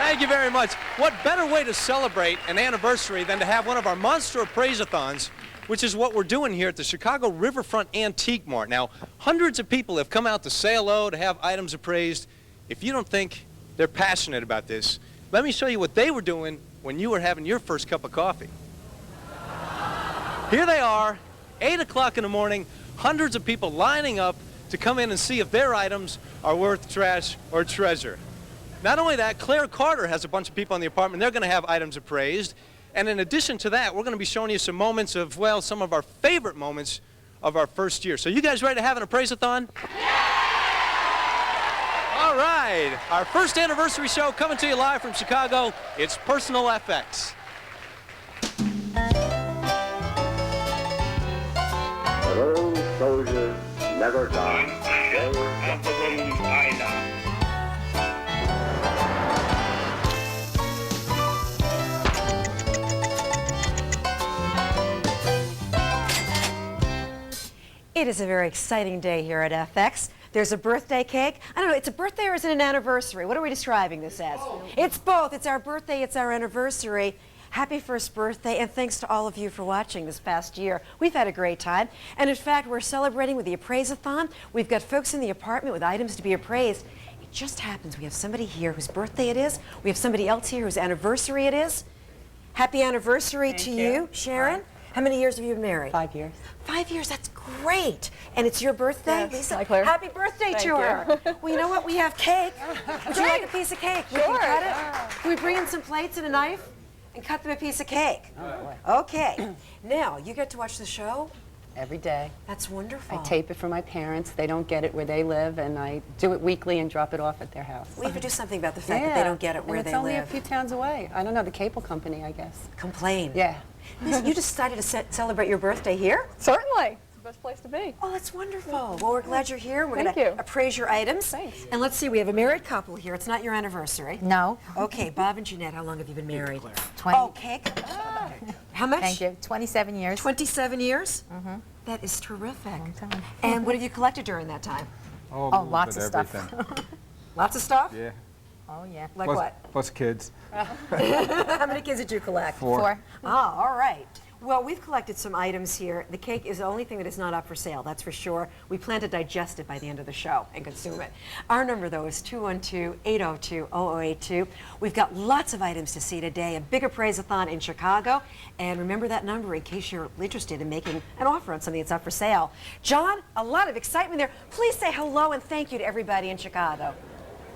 Thank you very much. What better way to celebrate an anniversary than to have one of our monster appraise-a-thons, which is what we're doing here at the Chicago Riverfront Antique Mart. Now, hundreds of people have come out to say hello, to have items appraised. If you don't think they're passionate about this, let me show you what they were doing when you were having your first cup of coffee. Here they are, 8 o'clock in the morning, hundreds of people lining up to come in and see if their items are worth trash or treasure. Not only that, Claire Carter has a bunch of people in the apartment. They're going to have items appraised. And in addition to that, we're going to be showing you some moments of, well, some of our favorite moments of our first year. So you guys ready to have an appraise-a-thon? Yeah! All right. Our first anniversary show coming to you live from Chicago. It's Personal FX. Old soldiers never die. It is a very exciting day here at FX. There's a birthday cake. I don't know, it's a birthday or is it an anniversary? What are we describing this as? It's both. It's our birthday, it's our anniversary. Happy first birthday, and thanks to all of you for watching this past year. We've had a great time, and in fact, we're celebrating with the Appraise-a-thon. We've got folks in the apartment with items to be appraised. It just happens we have somebody here whose birthday it is. We have somebody else here whose anniversary it is. Happy anniversary to you, Sharon. How many years have you been married? 5 years. 5 years, that's great. And it's your birthday, Yes. Lisa? Hi, Claire. Happy birthday Thank to you. her. Well, you know what? We have cake. Would you like a piece of cake? We can Sure. cut it. Can we bring in some plates and a knife and cut them a piece of cake? Okay. Now, you get to watch the show? Every day. That's wonderful. I tape it for my parents. They don't get it where they live, and I do it weekly and drop it off at their house. We have to do something about the fact that they don't get it where and they it's only live. a few towns away. I don't know, the cable company, I guess. Complain. Yeah. Lisa, you decided to celebrate your birthday here? Certainly. It's the best place to be. Oh, that's wonderful. Well, we're glad you're here. We're going Thank to you. appraise your items. Thanks. And let's see, we have a married couple here. It's not your anniversary. No. Okay, Bob and Jeanette, how long have you been married? 20. Oh, cake. How much? Thank you. 27 years. 27 years? Mm-hmm. That is terrific. Long time. And what have you collected during that time? Oh, lots of stuff. Lots of stuff? Yeah. Oh, yeah. Like plus, what? Plus kids. How many kids did you collect? 4. Oh, all right. Well, we've collected some items here. The cake is the only thing that is not up for sale, that's for sure. We plan to digest it by the end of the show and consume it. Our number, though, is 212-802-0082. We've got lots of items to see today, a big appraise-a-thon in Chicago. And remember that number in case you're interested in making an offer on something that's up for sale. John, a lot of excitement there. Please say hello and thank you to everybody in Chicago.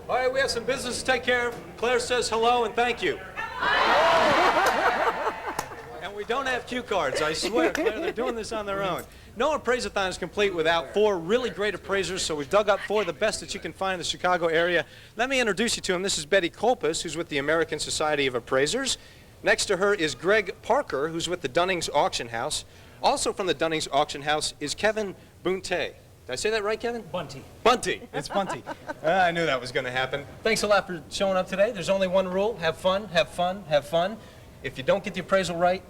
All right, we have some business to take care of. Claire says hello and thank you. And we don't have cue cards, I swear, Claire, they're doing this on their own. No appraise-a-thon is complete without 4 really great appraisers, so we've dug up 4 of the best that you can find in the Chicago area. Let me introduce you to them. This is Betty Kolpus, who's with the American Society of Appraisers. Next to her is Greg Parker, who's with the Dunnings Auction House. Also from the Dunnings Auction House is Kevin Bunte. Did I say that right, Kevin? Bunty. Bunty. It's Bunty. I knew that was going to happen. Thanks a lot for showing up today. There's only one rule. Have fun, have fun, have fun. If you don't get the appraisal right,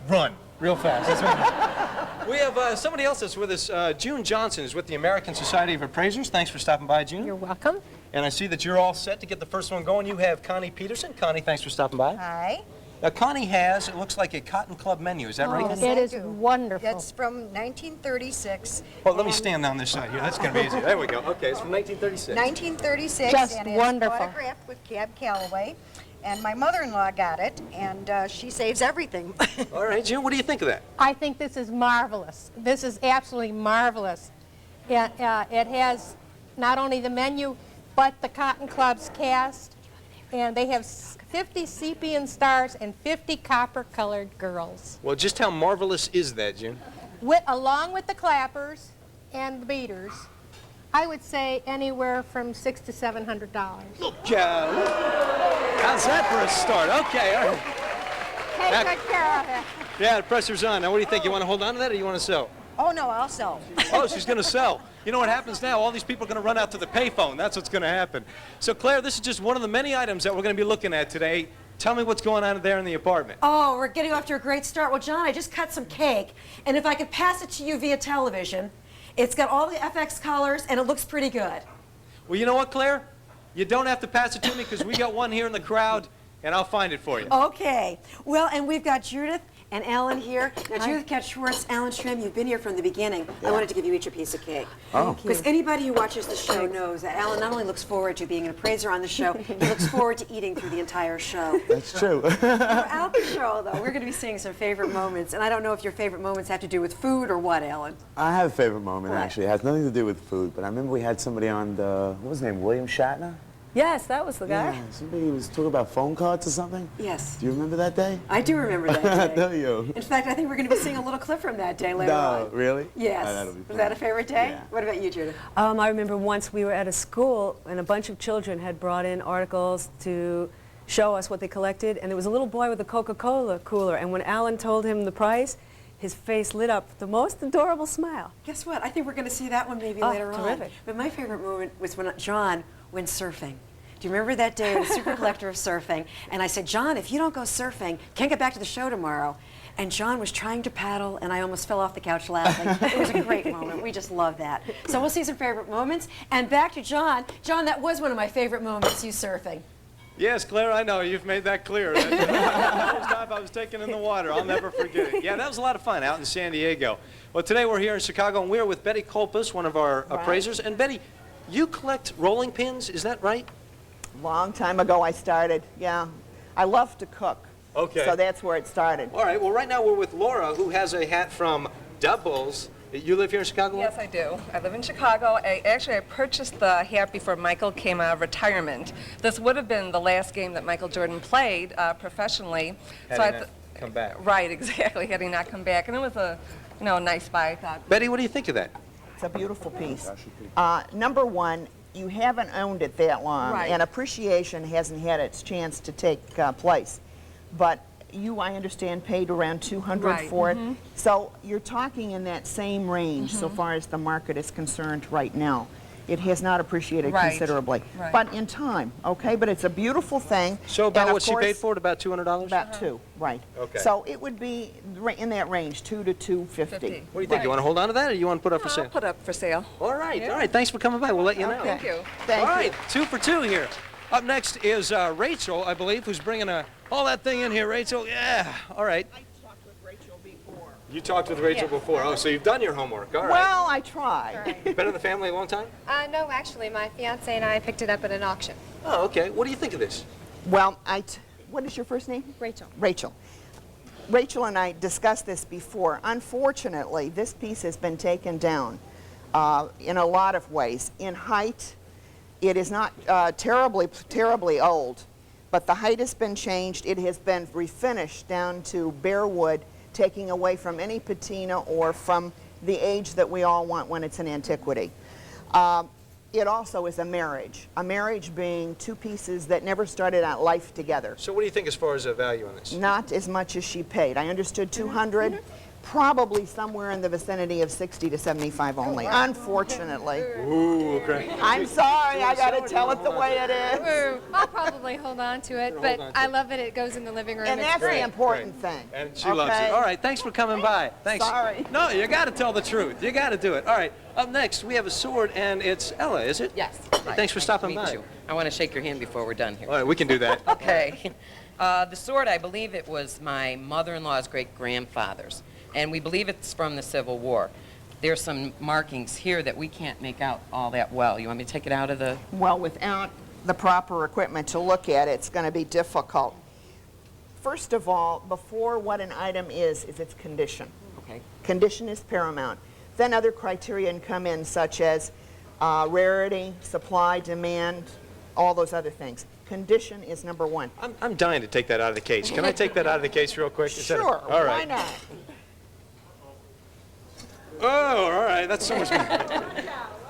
run real fast. That's what we have somebody else that's with us. June Johnson is with the American Society of Appraisers. Thanks for stopping by, June. You're welcome. And I see that you're all set to get the first one going. You have Connie Peterson. Connie, thanks for stopping by. Hi. Now, Connie has, it looks like a Cotton Club menu. Is that right? Yes, It I is do. wonderful. That's from 1936. Well, let me stand on this side here. That's going to be easy. There we go. Okay, it's from 1936. 1936, Just and it's wonderful. autographed with Cab Calloway. And my mother-in-law got it, and she saves everything. All right, June, what do you think of that? I think this is marvelous. This is absolutely marvelous. It has not only the menu, but the Cotton Club's cast, and they have 50 sepia stars and 50 copper-colored girls. Well, just how marvelous is that, June? Along with the clappers and the beaters, I would say anywhere from $600 to $700. How's that for a start? Okay, all right. Take good care of it. Yeah, the pressure's on. Now, what do you think? You want to hold on to that or you want to sell? Oh, no, I'll sell. Oh, she's going to sell. You know what happens now? All these people are going to run out to the payphone. That's what's going to happen. So, Claire, this is just one of the many items that we're going to be looking at today. Tell me what's going on there in the apartment. Oh, we're getting off to a great start. Well, John, I just cut some cake, and if I could pass it to you via television, it's got all the FX colors, and it looks pretty good. Well, you know what, Claire? You don't have to pass it to me because we got one here in the crowd, and I'll find it for you. Okay. Well, and we've got Judith and Alan here. Now, Judith Katz Schwartz, Alan Schramm, you've been here from the beginning. I wanted to give you each a piece of cake. Oh. Because anybody who watches the show knows that Alan not only looks forward to being an appraiser on the show, he looks forward to eating through the entire show. That's true. Throughout the show, though, we're going to be seeing some favorite moments. And I don't know if your favorite moments have to do with food or what, Alan. I have a favorite moment, What? actually. It has nothing to do with food, but I remember we had somebody on the, what was his name, William Shatner? Yes, that was the guy. Yeah, somebody was talking about phone cards or something. Yes. Do you remember that day? I do remember that day. Do you? In fact, I think we're going to be seeing a little clip from that day later No, on. really? Yes. Oh, that'll be Was fun. that a favorite day? Yeah. What about you, Judith? I remember once we were at a school and a bunch of children had brought in articles to show us what they collected, and there was a little boy with a Coca-Cola cooler, and when Alan told him the price, his face lit up with the most adorable smile. Guess what? I think we're going to see that one maybe Oh, later on. terrific. But my favorite moment was when John went surfing. Do you remember that day? I was a super collector of surfing. And I said, John, if you don't go surfing, can't get back to the show tomorrow. And John was trying to paddle, and I almost fell off the couch laughing. It was a great moment. We just love that. So we'll see some favorite moments. And back to John. John, that was one of my favorite moments, you surfing. Yes, Claire, I know. You've made that clear. That, the first time I was taken in the water. I'll never forget it. Yeah, that was a lot of fun out in San Diego. Well, today we're here in Chicago, and we're with Betty Kolpus, one of our appraisers. And Betty, you collect rolling pins, is that right? Long time ago I started, yeah. I love to cook. Okay. So that's where it started. All right, well, right now we're with Laura, who has a hat from Doubles. You live here in Chicago? Yes, I do. I live in Chicago. I purchased the hat before Michael came out of retirement. This would have been the last game that Michael Jordan played professionally. Had he not come back. Right, exactly. Had he not come back, and it was a, nice buy. I thought. Betty, what do you think of that? It's a beautiful piece. Number one, you haven't owned it that long, Right. and appreciation hasn't had its chance to take place. But you, I understand, paid around $200 Right, for it. So you're talking in that same range so far as the market is concerned right now. It has not appreciated Right, considerably, right. but in time, okay? But it's a beautiful thing. So and about of what she paid course- for it, about $200? About two, right. Okay. So it would be in that range, 2 to 250. 50. What do you think? You want to hold on to that, or you want to put up for I'll sale? put up for sale. All right, all right. Thanks for coming by. We'll let you know. Thank you. Thank All right, you. 2 for 2 here. Up next is Rachel, I believe, who's bringing all that thing in here. Rachel, yeah. All right. I talked with Rachel before. You talked with Rachel before. Oh, so you've done your homework. All right. Well, I tried. Been in the family a long time? No, actually, my fiance and I picked it up at an auction. Oh, okay. What do you think of this? Well, what is your first name? Rachel. Rachel. Rachel and I discussed this before. Unfortunately, this piece has been taken down in a lot of ways. In height, it is not terribly old, but the height has been changed. It has been refinished down to bare wood, taking away from any patina or from the age that we all want when it's an antiquity. It also is a marriage being two pieces that never started out life together. So what do you think as far as the value on this? Not as much as she paid. I understood 200, probably somewhere in the vicinity of 60 to 75 only, unfortunately. Ooh, great. I'm sorry, I gotta tell it the way it is. I'll probably hold on to it, but I love that it goes in the living room. And It's that's great. the important thing. And she loves it. Okay? All right, thanks for coming by. Thanks. Sorry. No, you got to tell the truth. You got to do it. All right, up next, we have a sword, and it's Ella, is it? Yes. Thanks for stopping Nice to by. meet you. I want to shake your hand before we're done here. All right, we can do that. Okay. The sword, I believe it was my mother-in-law's great-grandfather's, and we believe it's from the Civil War. There's some markings here that we can't make out all that well. You want me to take it out of the... Well, without the proper equipment to look at, it's going to be difficult. First of all, before what an item is its condition. Okay. Condition is paramount. Then other criteria come in, such as rarity, supply, demand, all those other things. Condition is number one. I'm dying to take that out of the case. Can I take that out of the case real quick? Is that- Sure, all why right. not? Oh, all right, that's so much better.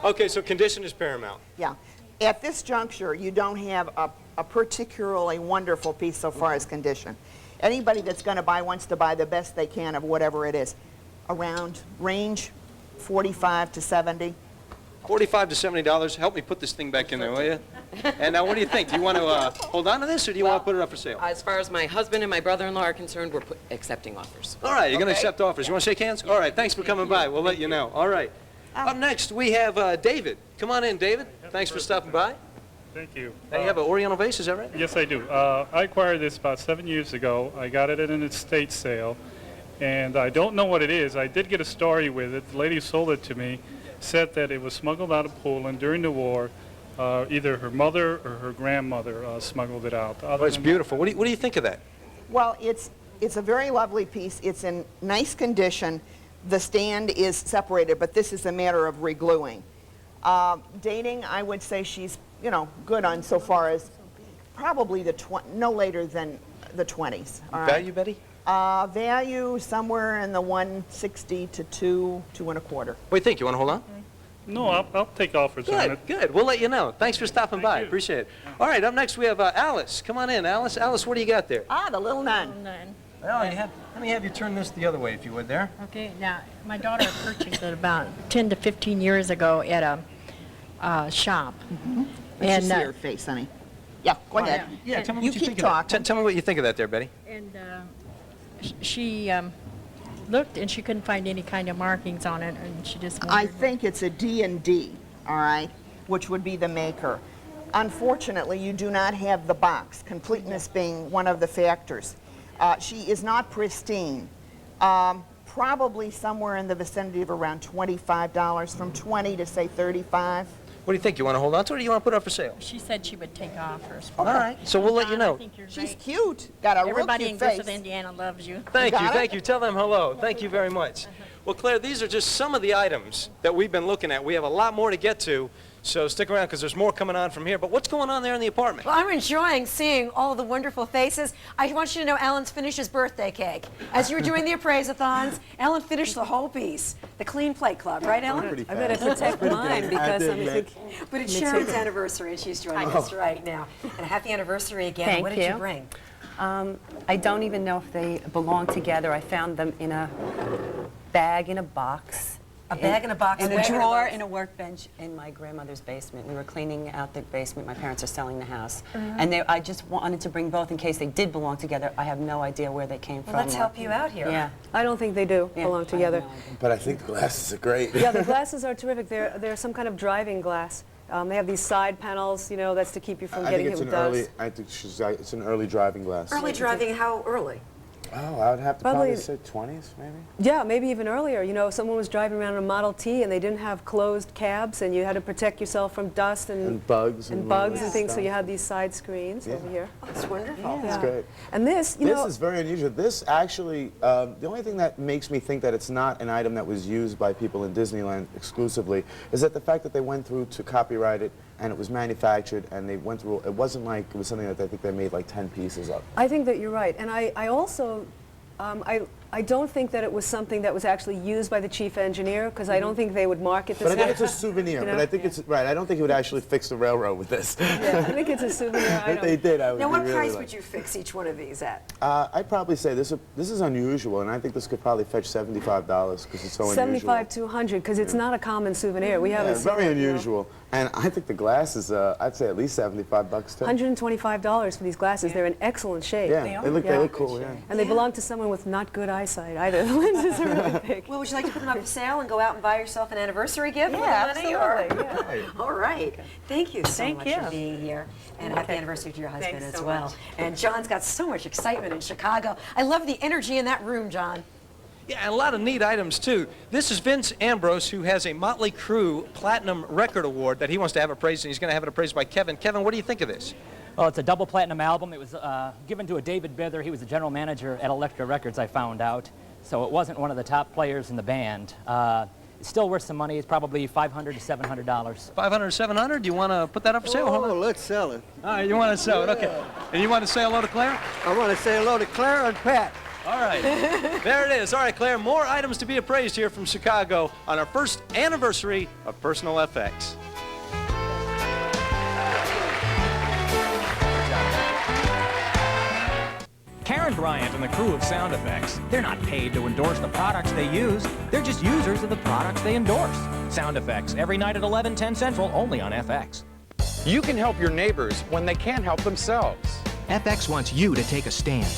Okay, so condition is paramount. Yeah. At this juncture, you don't have a particularly wonderful piece so far as condition. Anybody that's going to buy wants to buy the best they can of whatever it is. Around range 45 to 70. $45 to $70. Help me put this thing back in there, will you? And now, what do you think? Do you want to hold on to this, or do you want to put it up for sale? As far as my husband and my brother-in-law are concerned, we're accepting offers. All right, you're going to Okay. accept offers. You want to shake hands? All right, thanks for coming by. We'll let you know. All right. Up next, we have David. Come on in, David. Thanks for stopping by. Thank you. Now you have an Oriental vase, is that right? Yes, I do. I acquired this about 7 years ago. I got it at an estate sale, and I don't know what it is. I did get a story with it. The lady who sold it to me said that it was smuggled out of Poland during the war. Either her mother or her grandmother smuggled it out. Oh, it's beautiful. What do you think of that? Well, it's a very lovely piece. It's in nice condition. The stand is separated, but this is a matter of regluing. Dating, I would say she's, good on so far as probably no later than the 20s. All right? Value, Betty? Value somewhere in the 160 to 2 and a quarter. What do you think? You want to hold on? No, I'll take offers on it. Good. We'll let you know. Thanks for stopping by. Appreciate it. All right, up next we have Alice. Come on in, Alice. Alice, what do you got there? The little nun. Well, let me have you turn this the other way, if you would, there. Okay, now, my daughter purchased it about 10 to 15 years ago at a shop. Let's just see her face, honey. Yeah, go ahead. Yeah, tell me you what you keep think of that. talking. Tell me what you think of that there, Betty. And she looked and she couldn't find any kind of markings on it, and she just wondered. I think it's a D&D, all right, which would be the maker. Unfortunately, you do not have the box, completeness being one of the factors. She is not pristine. Probably somewhere in the vicinity of around $25, from 20 to say 35. What do you think? You want to hold on to it, or do you want to put it up for sale? She said she would take offers. All right, so we'll let you know. She's cute. Got a real Everybody cute in face. Griffith, Indiana loves you. Thank you, thank you. Tell them hello. Thank you very much. Well, Claire, these are just some of the items that we've been looking at. We have a lot more to get to, so stick around because there's more coming on from here. But what's going on there in the apartment? Well, I'm enjoying seeing all the wonderful faces. I want you to know Alan's finished his birthday cake. As you were doing the appraise-a-thons, Alan finished the whole piece. The Clean Plate Club, right, Alan? I better protect mine because I'm thinking. But it's Sharon's anniversary, and she's joining us right now. And a happy anniversary again. Thank What did you you. bring? I don't even know if they belong together. I found them in a bag in a box. A bag in a box? In Where a are drawer those? in a workbench in my grandmother's basement. We were cleaning out the basement. My parents are selling the house. And I just wanted to bring both in case they did belong together. I have no idea where they came from. Well, let's help you out here. Yeah. I don't think they do belong together. But I think the glasses are great. Yeah, the glasses are terrific. They're some kind of driving glass. They have these side panels, that's to keep you from getting hit with dust. I think it's an early driving glass. Early driving, how early? Oh, I would have to probably say 20s, maybe? Yeah, maybe even earlier. Someone was driving around in a Model T and they didn't have closed cabs, and you had to protect yourself from dust and bugs and things, so you had these side screens over here. Oh, that's wonderful. Yeah. That's great. And this, This is very unusual. This actually, the only thing that makes me think that it's not an item that was used by people in Disneyland exclusively is that the fact that they went through to copyright it and it was manufactured and they went through, it wasn't like it was something that I think they made like 10 pieces of. I think that you're right. And I also, I don't think that it was something that was actually used by the chief engineer, because I don't think they would market this. But I think it's a souvenir. But I think it's right. I don't think he would actually fix the railroad with this. Yeah, I think it's a souvenir. If they did, I would. Now, what really price like. would you fix each one of these at? I'd probably say this is unusual, and I think this could probably fetch $75 because it's so unusual. 75 to 100, because it's not a common souvenir. We haven't Yeah, seen very it, unusual. And I think the glasses, I'd say at least $75 too. $125 for these glasses. They're in excellent shape. Yeah, they look cool. Yeah. And they belong to someone with not good eyesight either. The lenses are really big. Well, would you like to put them up for sale and go out and buy yourself an anniversary gift? Yeah, with the money, or- absolutely. Yeah. All right. Thank you so Thank much you. for being here. And happy anniversary to your husband Thanks as so well. much. And John's got so much excitement in Chicago. I love the energy in that room, John. Yeah, and a lot of neat items, too. This is Vince Ambrose, who has a Motley Crue Platinum Record Award that he wants to have appraised, and he's going to have it appraised by Kevin. Kevin, what do you think of this? Well, it's a double platinum album. It was given to a David Bither. He was the general manager at Elektra Records, I found out. So it wasn't one of the top players in the band. It's still worth some money. It's probably $500 to $700. $500, $700? Do you want to put that up for sale? Oh, let's sell it. All right, you want to sell it, okay. And you want to say hello to Claire? I want to say hello to Claire and Pat. All right, there it is. All right, Claire, more items to be appraised here from Chicago on our first anniversary of Personal FX. Karen Bryant and the crew of Sound Effects. They're not paid to endorse the products they use. They're just users of the products they endorse. Sound Effects, every night at 11/10 Central, only on FX. You can help your neighbors when they can't help themselves. FX wants you to take a stand.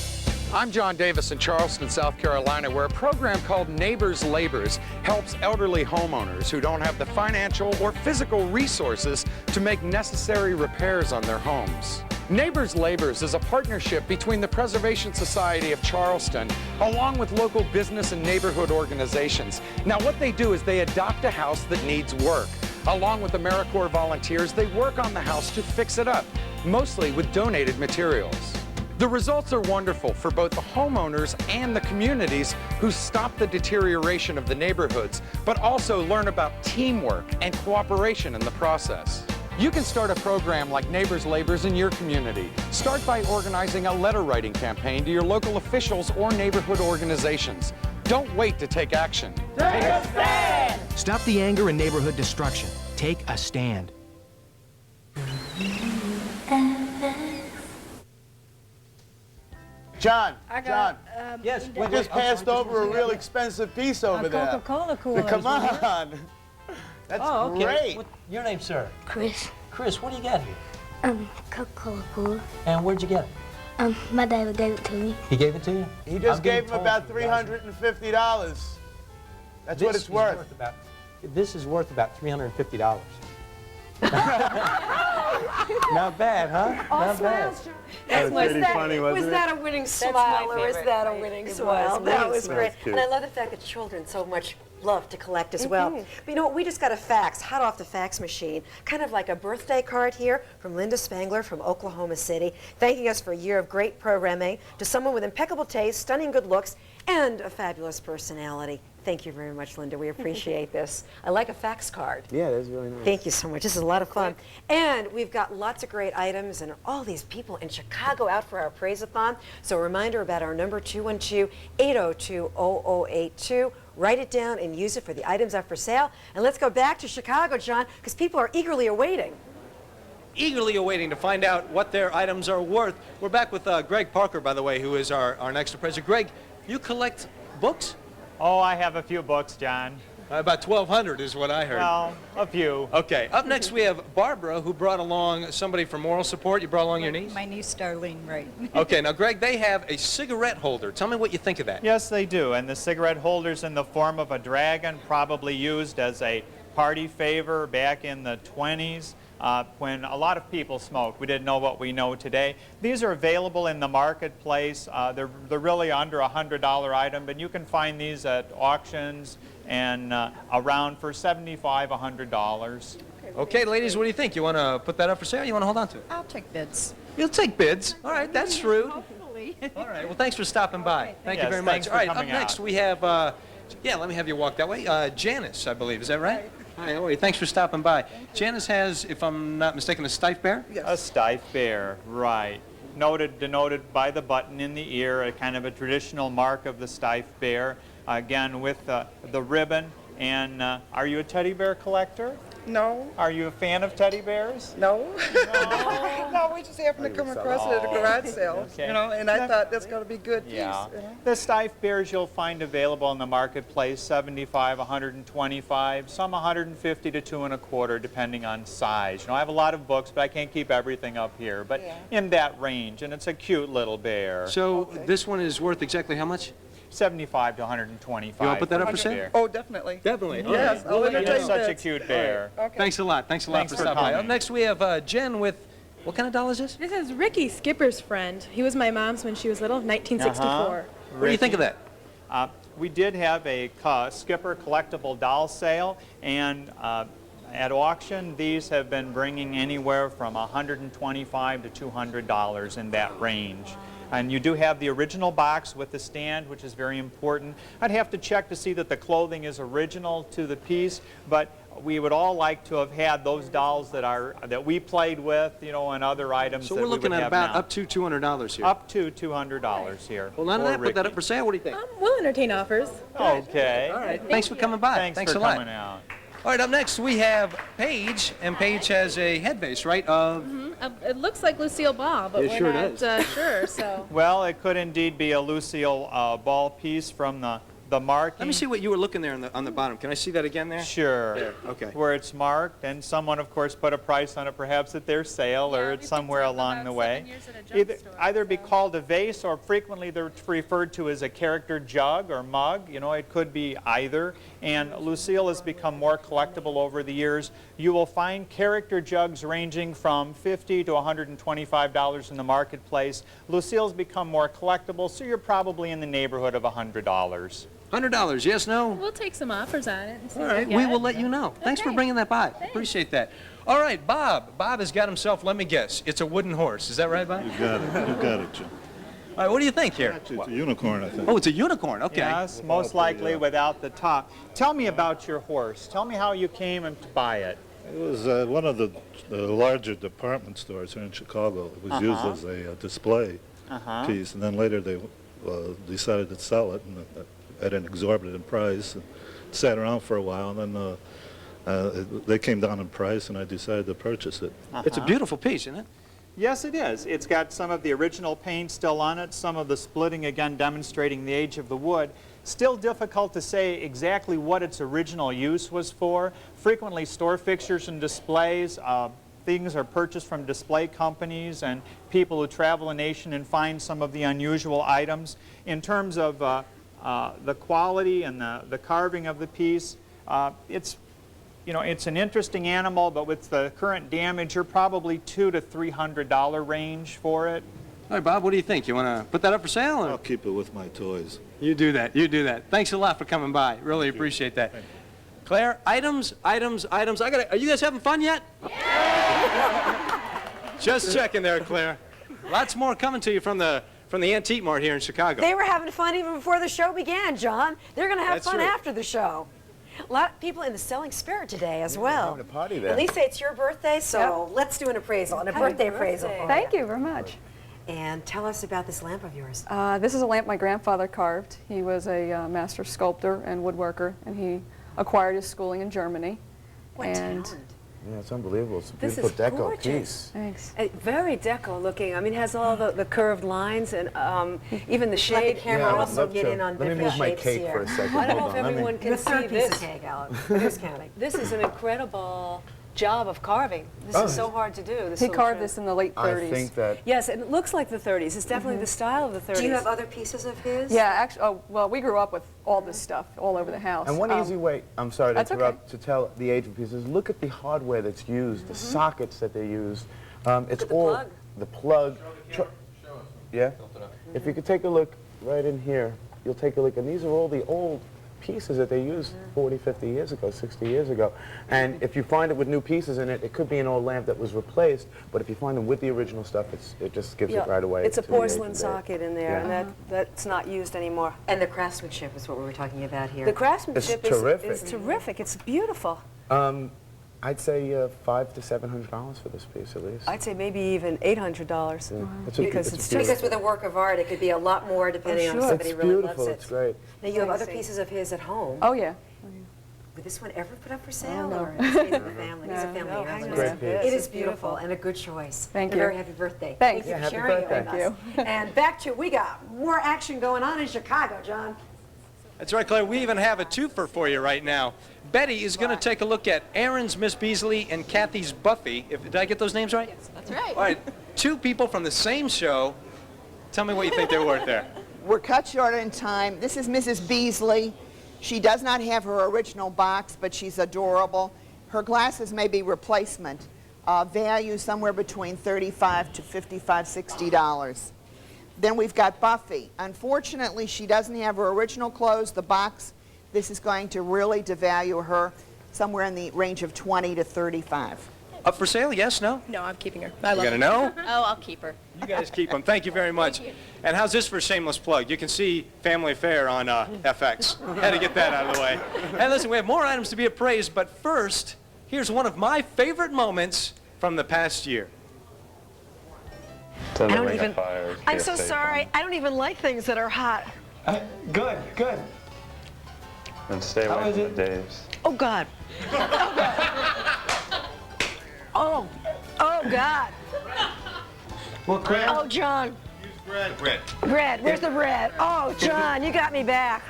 I'm John Davis in Charleston, South Carolina, where a program called Neighbors Labors helps elderly homeowners who don't have the financial or physical resources to make necessary repairs on their homes. Neighbors Labors is a partnership between the Preservation Society of Charleston along with local business and neighborhood organizations. Now what they do is they adopt a house that needs work. Along with AmeriCorps volunteers, they work on the house to fix it up, mostly with donated materials. The results are wonderful for both the homeowners and the communities who stop the deterioration of the neighborhoods, but also learn about teamwork and cooperation in the process. You can start a program like Neighbors Labors in your community. Start by organizing a letter writing campaign to your local officials or neighborhood organizations. Don't wait to take action. Take a stand! Stop the anger and neighborhood destruction. Take a stand. John, Yes, we just passed over a real expensive piece over there. Coca-Cola cooler. Come on. That's great. What, your name, sir? Chris. Chris, what do you got here? Coca-Cola cooler. And where'd you get it? My dad gave it to me. He gave it to you? He just I'm gave being him about $350. That's what it's worth. This is worth about $350. Not bad, huh? Not bad. That was pretty funny, wasn't Was it? that a winning smile, or is that a winning smile? That was great. And I love the fact that children so much love to collect as well. But you know what, we just got a fax, hot off the fax machine, kind of like a birthday card here from Linda Spangler from Oklahoma City, thanking us for a year of great programming, to someone with impeccable taste, stunning good looks, and a fabulous personality. Thank you very much, Linda. We appreciate this. I like a fax card. Yeah, that's really nice. Thank you so much. This is a lot of fun. And we've got lots of great items and all these people in Chicago out for our Praise-a-thon. So a reminder about our number 212-802-0082. Write it down and use it for the items up for sale. And let's go back to Chicago, John, because people are eagerly awaiting. Eagerly awaiting to find out what their items are worth. We're back with Greg Parker, by the way, who is our next appraiser. Greg, you collect books? Oh, I have a few books, John. About 1,200 is what I heard. Well, a few. Okay. Up next we have Barbara, who brought along somebody for moral support. You brought along your niece? My niece, Darlene, right. Okay. Now, Greg, they have a cigarette holder. Tell me what you think of that. Yes, they do. And the cigarette holder's in the form of a dragon, probably used as a party favor back in the 20s. When a lot of people smoked. We didn't know what we know today. These are available in the marketplace. They're really under a $100 item, but you can find these at auctions and around for $75, $100. Okay, ladies, what do you think? You want to put that up for sale or you want to hold on to it? I'll take bids. You'll take bids. All right, that's shrewd. Hopefully. All right, well, thanks for stopping by. Thank you Yes, very much. thanks for All right, up coming next out. we have, yeah, let me have you walk that way. Janice, I believe. Is that right? Hi, how are you? Thanks for stopping by. Janice has, if I'm not mistaken, a stiff bear? A stiff bear, right. Denoted by the button in the ear, a kind of a traditional mark of the stiff bear. Again, with the ribbon. And are you a teddy bear collector? No. Are you a fan of teddy bears? No. No, we just happened to come across it at a garage sale, Okay. you know, and I thought that's going to be good piece. Yeah. You know? The stiff bears you'll find available in the marketplace, 75, 125, some 150 to 2 1/4, depending on size. You know, I have a lot of books, but I can't keep everything up here. But in that range, and it's a cute little bear. So this one is worth exactly how much? 75 to 125. You want to put that up for sale? Oh, definitely. Definitely. Yes, I'll entertain It's such a bids. cute bear. Okay. Thanks a lot. Thanks a lot Thanks for for stopping by. coming. Up next we have Jen with, what kind of doll is this? This is Ricky, Skipper's friend. He was my mom's when she was little, 1964. What do you think of that? We did have a Skipper collectible doll sale, and at auction, these have been bringing anywhere from $125 to $200 in that range. And you do have the original box with the stand, which is very important. I'd have to check to see that the clothing is original to the piece, but we would all like to have had those dolls that we played with, you know, and other items. So that we're we would looking at have about now. up to $200 here. Up to $200 here. Well, none of for that. Put that Ricky. up for sale. What do you think? We'll entertain offers. Okay. All right. Thanks for coming by. Thanks for a lot. coming out. All right, up next we have Paige, and Paige has a head base, right? Of It looks like Lucille Ball, but It we're sure not does. sure, so. Well, it could indeed be a Lucille ball piece from the the marking. Let me see what you were looking there on the bottom. Can I see that again there? Sure. There, okay. Where it's marked, and someone, of course, put a price on it, perhaps at their sale or it's somewhere along the way. Either be called a vase, or frequently they're referred to as a character jug or mug. You know, it could be either. And Lucille has become more collectible over the years. You will find character jugs ranging from $50 to $125 in the marketplace. Lucille's become more collectible, so you're probably in the neighborhood of $100. $100, yes, no? We'll take some offers on it and see All what right, we we get. will let you know. Thanks for bringing that by. Appreciate that. All right, Bob. Bob has got himself, let me guess, it's a wooden horse. Is that right, Bob? You got it. You got it, Jim. All right, what do you think here? Actually, it's a unicorn, I think. Oh, it's a unicorn. Okay. Yes, most likely without the top. Tell me about your horse. Tell me how you came to buy it. It was one of the larger department stores here in Chicago. It was used as a display piece, and then later they decided to sell it and at an exorbitant price. And sat around for a while, and then they came down in price, and I decided to purchase it. It's a beautiful piece, isn't it? Yes, it is. It's got some of the original paint still on it, some of the splitting, again, demonstrating the age of the wood. Still difficult to say exactly what its original use was for. Frequently, store fixtures and displays, things are purchased from display companies and people who travel a nation and find some of the unusual items. In terms of the quality and the carving of the piece, it's an interesting animal, but with the current damage, you're probably $200 to $300 range for it. All right, Bob, what do you think? You want to put that up for sale? Or? I'll keep it with my toys. You do that. You do that. Thanks a lot for coming by. Really appreciate that. Claire, items. Are you guys having fun yet? Just checking there, Claire. Lots more coming to you from the Antique Mart here in Chicago. They were having fun even before the show began, John. They're going to have That's fun true. after the show. A lot of people in the selling spirit today as well. Having a party there. Lisa, it's your birthday, so let's do an appraisal, a birthday appraisal. for Thank you. you very much. And tell us about this lamp of yours. This is a lamp my grandfather carved. He was a master sculptor and woodworker, and he acquired his schooling in Germany. What talent. Yeah, it's unbelievable. It's a This beautiful is deco gorgeous. piece. Thanks. Very deco looking. I mean, it has all the curved lines and even the shade. Let the camera I'd also love get to. in on Let me different move my shapes cake here. for a second. I don't know Hold if on, let me- everyone can The see third piece this. of cake, Alan. Who's counting? This is an incredible job of carving. This is so hard to do. This He little carved trim. this in the late 30s. I think that Yes, it looks like the 30s. It's definitely the style of the 30s. Do you have other pieces of his? Yeah, actually, well, we grew up with all this stuff all over the house. And one easy way, I'm sorry to that's interrupt, to tell the age of pieces, look at the hardware that's used, the sockets that they use. It's at the all plug. the plug. Yeah? If you could take a look right in here, you'll take a look, and these are all the old pieces that they used 40, 50 years ago, 60 years ago. And if you find it with new pieces in it, it could be an old lamp that was replaced, but if you find them with the original stuff, it just gives it right away. It's a to the age porcelain of it. socket in there, Yeah. and that's not used anymore. And the craftsmanship is what we were talking about here. The craftsmanship It's terrific. is terrific. It's beautiful. I'd say $500 to $700 for this piece at least. I'd say maybe even $800. Yeah. Because it's just Because with a work of art, it could be a lot more depending on if sure. somebody It's really beautiful. loves it. It's great. Now, you have other Amazing. pieces of his at home. Oh, yeah. Would this one ever put up for sale? no. Or is it in the family? He's a No, family no, heirloom. hang on. Great piece. It is beautiful and a good choice. Thank and you. a very happy birthday. Thanks. Thank you Yeah, for happy sharing birthday. it with us. And back to, we got more action going on in Chicago, John. That's right, Claire. We even have a twofer for you right now. Betty is going to take a look at Aaron's Miss Beasley and Kathy's Buffy. Did I get those names right? Yes, That's right. All right, two people from the same show. Tell me what you think they're worth there. We're cut short in time. This is Mrs. Beasley. She does not have her original box, but she's adorable. Her glasses may be replacement. Value somewhere between $35 to $55, $60. Then we've got Buffy. Unfortunately, she doesn't have her original clothes, the box. This is going to really devalue her somewhere in the range of $20 to $35. Up for sale, yes, no? No, I'm keeping her. You got to know? Oh, I'll keep her. You guys keep them. Thank you very much. And how's this for a shameless plug? You can see Family Affair on FX. Had to get that out of the way. And listen, we have more items to be appraised, but first, here's one of my favorite moments from the past year. I don't even, I'm so sorry. I don't even like things that are hot. Good, good. And stay How away is from it? the Daves. Oh, God. Oh, God. What crab? Oh, John. Bread. Bread. Where's the bread? Oh, John, you got me back.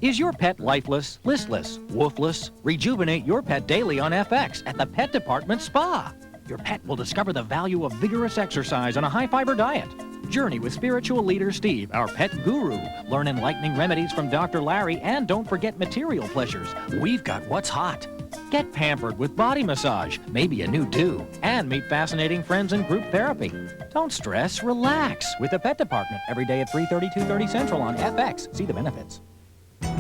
Is your pet lifeless, listless, woofless? Rejuvenate your pet daily on FX at the Pet Department Spa. Your pet will discover the value of vigorous exercise and a high-fiber diet. Journey with spiritual leader Steve, our pet guru. Learn enlightening remedies from Dr. Larry, and don't forget material pleasures. We've got what's hot. Get pampered with body massage, maybe a new do, and meet fascinating friends in group therapy. Don't stress, relax with the Pet Department every day at 3:30, 2:30 Central on FX. See the benefits.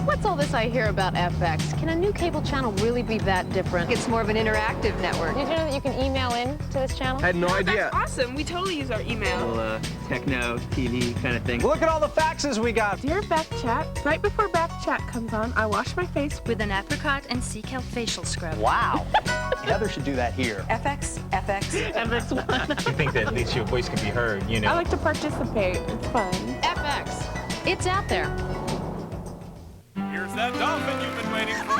What's all this I hear about FX? Can a new cable channel really be that different? It's more of an interactive network. Did you know that you can email in to this channel? I had no idea. That's awesome. We totally use our email. Little, techno, TV kind of thing. Look at all the faxes we got. Dear Back Chat, right before Back Chat comes on, I wash my face with an apricot and sea kelp facial scrub. Wow. Heather should do that here. FX. FX1. You think that at least your voice can be heard, you know? I like to participate. It's fun. FX. It's out there. Here's that dolphin you've been waiting for.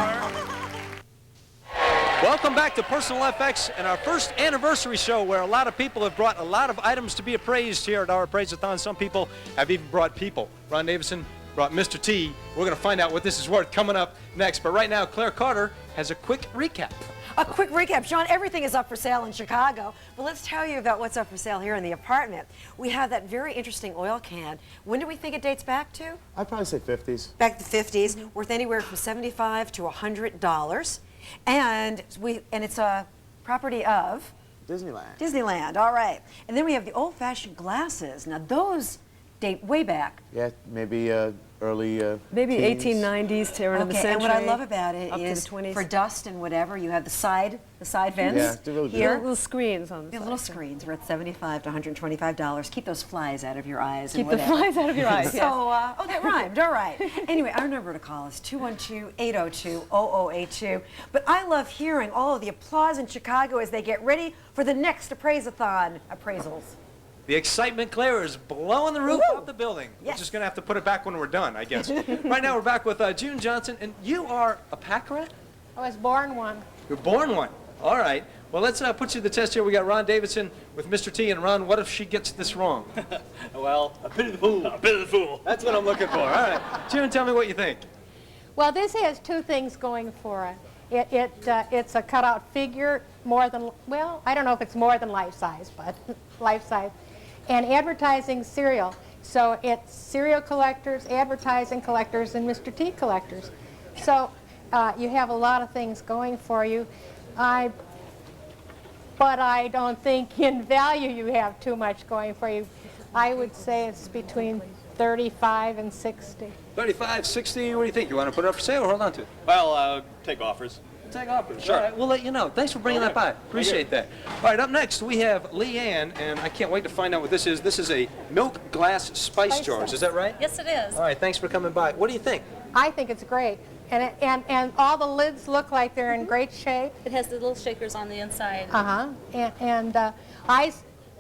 Welcome back to Personal FX and our first anniversary show where a lot of people have brought a lot of items to be appraised here at our Appraisathon. Some people have even brought people. Ron Davidson brought Mr. T. We're going to find out what this is worth coming up next. But right now, Claire Carter has a quick recap. A quick recap. John, everything is up for sale in Chicago, but let's tell you about what's up for sale here in the apartment. We have that very interesting oil can. When do we think it dates back to? I'd probably say 50s. Back to the 50s, worth anywhere from $75 to $100. And it's a property of? Disneyland. Disneyland, all right. And then we have the old-fashioned glasses. Now those date way back. Yeah, maybe early Maybe teens. 1890s, turn of the century. And what I love about it up is to the 20s. for dust and whatever, you have the side vents Yeah, they're really good. here. Little screens on the The side. little screens. We're at $75 to $125. Keep those flies out of your eyes. Keep and the whatever. flies out of your eyes, So, yes. oh, that rhymed. All right. Anyway, our number to call is 212-802-0082. But I love hearing all of the applause in Chicago as they get ready for the next Appraisathon appraisals. The excitement, Claire, is blowing the roof off the building. We're just going to have to put it back when we're done, I guess. Right now, we're back with June Johnson, and you are a pack rat? I was born one. You're born one. All right. Well, let's put you to the test here. We got Ron Davidson with Mr. T. And Ron, what if she gets this wrong? Well, a bit of the fool. A bit of the fool. That's what I'm looking for. All right. June, tell me what you think. Well, this has two things going for it. It's a cutout figure, more than, well, I don't know if it's more than life size, but life size. And advertising cereal. So it's cereal collectors, advertising collectors, and Mr. T collectors. So you have a lot of things going for you. But I don't think in value you have too much going for you. I would say it's between 35 and 60. 35, 60, what do you think? You want to put it up for sale or hold on to it? Well, take offers. Take offers. Sure. All right, we'll let you know. Thanks for bringing that by. Appreciate that. All right, up next we have Leanne, and I can't wait to find out what this is. This is a milk glass spice jars. Is that right? Yes, it is. All right, thanks for coming by. What do you think? I think it's great. And all the lids look like they're in great shape. It has the little shakers on the inside. Uh-huh.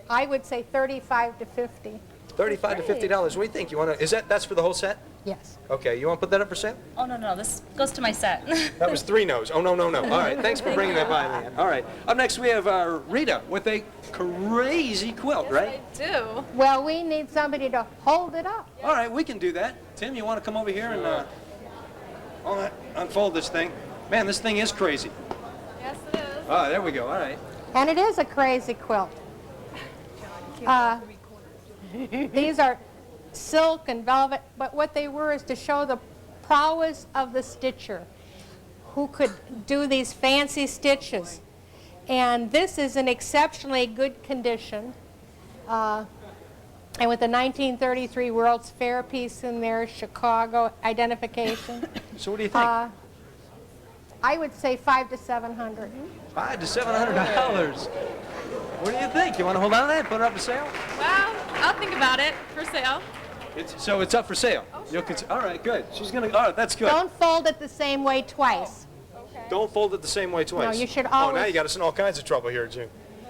I would say 35 to 50. $35 to $50. What do you think? You want to? That's for the whole set? Yes. Okay. You want to put that up for sale? Oh, no, this goes to my set. That was 3 no's. Oh, no. All right. Thanks for bringing that by, Leanne. All right. Up next we have Rita with a crazy quilt, right? I do. Well, we need somebody to hold it up. All right. We can do that. Tim, you want to come over here and unfold this thing? Man, this thing is crazy. Yes, it is. Oh, there we go. All right. And it is a crazy quilt. These are silk and velvet, but what they were is to show the prowess of the stitcher who could do these fancy stitches. And this is in exceptionally good condition. And with the 1933 World's Fair piece in there, Chicago identification. So what do you think? I would say $500 to $700. $500 to $700. What do you think? You want to hold on to that? Put it up for sale? Well, I'll think about it for sale. So it's up for sale. Oh, sure. All right, good. She's gonna. All right, that's good. Don't fold it the same way twice. Okay. Don't fold it the same way twice. No, you should Oh, now always. you got us in all kinds of trouble here, June.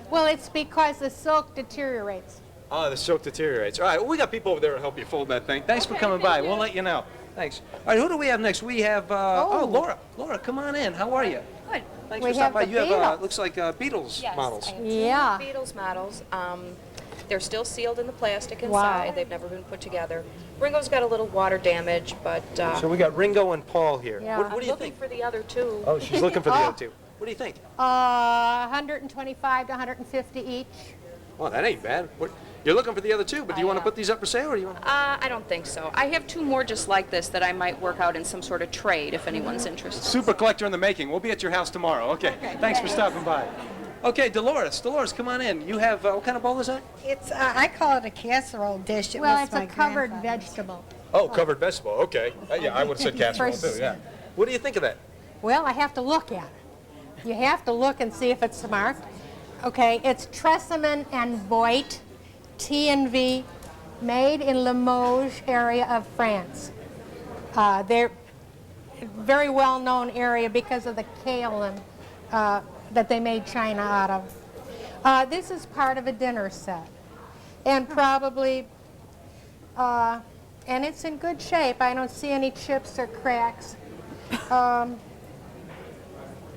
Well, it's because the silk deteriorates. Oh, the silk deteriorates. All right, well, we got people over there to help you fold that thing. Thanks for coming by. We'll let you know. Thanks. All right, who do we have next? We have, Laura. Laura, come on in. How are you? Good. Thanks We for stopping by. have the You have, Beatles. looks like Beatles Yes, models. I have two Yeah. Beatles models. They're still sealed in the plastic Wow. inside. They've never been put together. Ringo's got a little water damage, but So we got Ringo and Paul here. Yeah. What do I'm you looking think? for the other two. Oh, she's looking for the other two. What do you think? 125 to 150 each. Well, that ain't bad. You're looking for the other two, but do you want to put these up for sale, or do you want? I don't think so. I have two more just like this that I might work out in some sort of trade if anyone's interested. Super collector in the making. We'll be at your house tomorrow. Okay. Thanks for stopping by. Okay, Dolores, come on in. You have, what kind of bowl is that? It's, I call it a casserole dish. It Well, was it's my a covered grandfather's. vegetable. Oh, covered vegetable. Okay. Yeah, I would have said casserole too, yeah. What do you think of that? Well, I have to look at it. You have to look and see if it's marked. Okay, it's Tresseman and Voigt, T&V, made in Limoges area of France. They're a very well-known area because of the kaolin that they made china out of. This is part of a dinner set, and probably, and it's in good shape. I don't see any chips or cracks.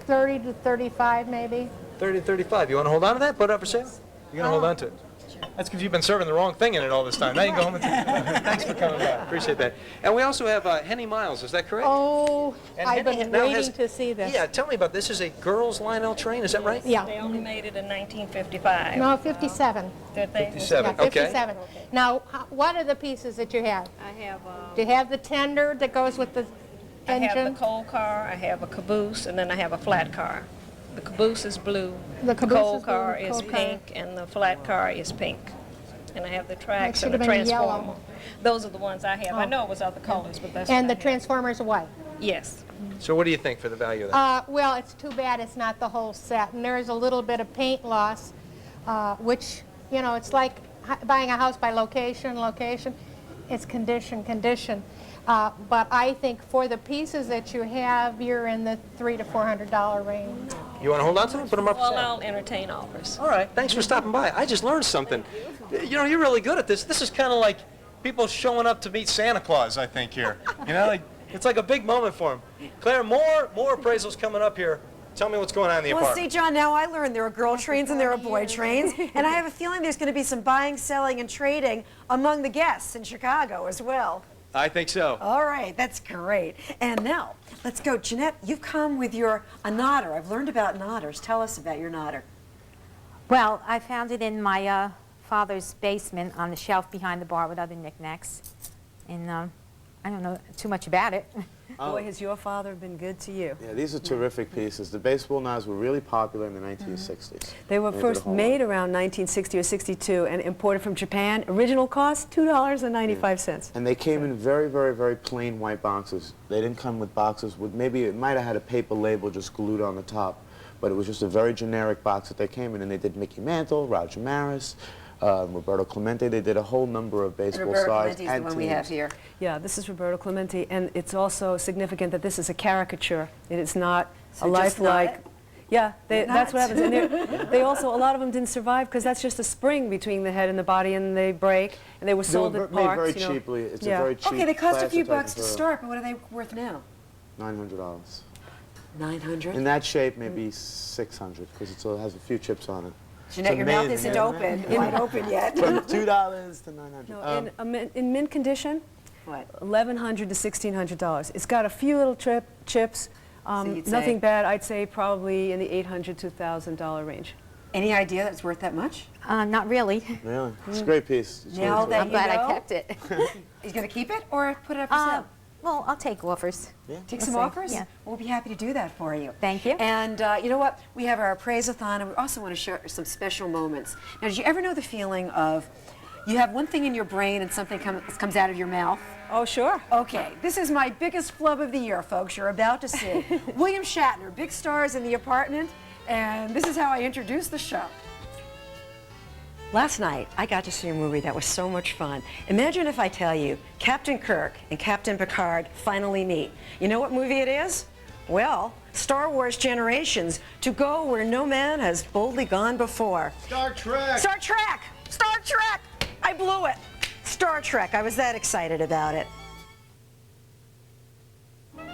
30 to 35 maybe. 30 to 35. You want to hold on to that? Put it up for sale? You're going to hold on to it? That's because you've been serving the wrong thing in it all this time. Now you can go home and thanks for coming by. Appreciate that. And we also have Henny Miles. Is that correct? Oh, And I've Henny been now waiting has- to see this. Yeah, tell me about this. Is a girls' Lionel train. Is that right? Yeah. They only made it in 1955. No, 57. Did they? 57. Yeah, Okay. 57. Now, what are the pieces that you have? I have Do you have the tender that goes with the I have engine? the coal car, I have a caboose, and then I have a flat car. The caboose is blue, The caboose coal is blue, car the is coal car. pink, and the flat car is pink. And I have the tracks should and the have been yellow. transformer. Those are the ones I have. I Oh. know it was other colors, but that's And the what I have. transformer's white. Yes. So what do you think for the value of that? Well, it's too bad it's not the whole set. And there's a little bit of paint loss, which, you know, it's like buying a house by location. It's condition. But I think for the pieces that you have, you're in the $300 to $400 range. You want to hold on to them? Put them up for Well, sale. I'll entertain offers. All right. Thanks for stopping by. I just learned something. You know, you're really good at this. This is kind of like people showing up to meet Santa Claus, I think, here. You know, like, it's like a big moment for them. Claire, more appraisals coming up here. Tell me what's going on in the Well, apartment. see, John, now I learned there are girl trains and there are boy trains, and I have a feeling there's going to be some buying, selling, and trading among the guests in Chicago as well. I think so. All right, that's great. And now, let's go. Jeanette, you've come with your a nodder. I've learned about nodders. Tell us about your nodder. Well, I found it in my father's basement on the shelf behind the bar with other knickknacks. And I don't know too much about it. Boy, has your father been good to you. Yeah, these are terrific pieces. The baseball knives were really popular in the 1960s. They were did a first whole lot. made around 1960 or 62 and imported from Japan. Original cost, $2.95. And they came in very, very, very plain white boxes. They didn't come with boxes with, maybe it might have had a paper label just glued on the top, but it was just a very generic box that they came in. And they did Mickey Mantle, Roger Maris, Roberto Clemente. They did a whole number of baseball Roberto stars Clemente's and the one we teams. have here. Yeah, this is Roberto Clemente, and it's also significant that this is a caricature. It is not So a just lifelike. not it? Yeah, They're that's what not. happens. And they also, a lot of them didn't survive because that's just a spring between the head and the body, and they break. And they were sold were at made parks. very you know. cheaply. It's Yeah. a very cheap Okay, they cost a few plastic bucks to material. start, but what are they worth now? $900. 900. In that shape, maybe 600 because it has a few chips on it. Jeanette, It's your mouth amazing, isn't isn't it? open, wide open yet. From $2 to $900. No, in mint condition, what? $1,100 to $1,600. It's got a few little chips. you'd say- Nothing bad. I'd say probably in the $800 to $1,000 range. Any idea that's worth that much? Not really. Really? It's a great piece. It's Now really that good. I'm glad you I know. kept it. You going to keep it or put it up for sale? Well, I'll take offers. Take We'll some see. offers? Yeah. We'll be happy to do that for you. Thank you. And you know what? We have our appraise-a-thon, and we also want to share some special moments. Now, did you ever know the feeling of you have one thing in your brain and something comes out of your mouth? Oh, sure. Okay, this is my biggest flub of the year, folks. You're about to see. William Shatner, big stars in The Apartment, and this is how I introduce the show. Last night, I got to see a movie that was so much fun. Imagine if I tell you Captain Kirk and Captain Picard finally meet. You know what movie it is? Well, Star Wars Generations, to go where no man has boldly gone before. Star Trek! Star Trek! Star Trek! I blew it. Star Trek. I was that excited about it.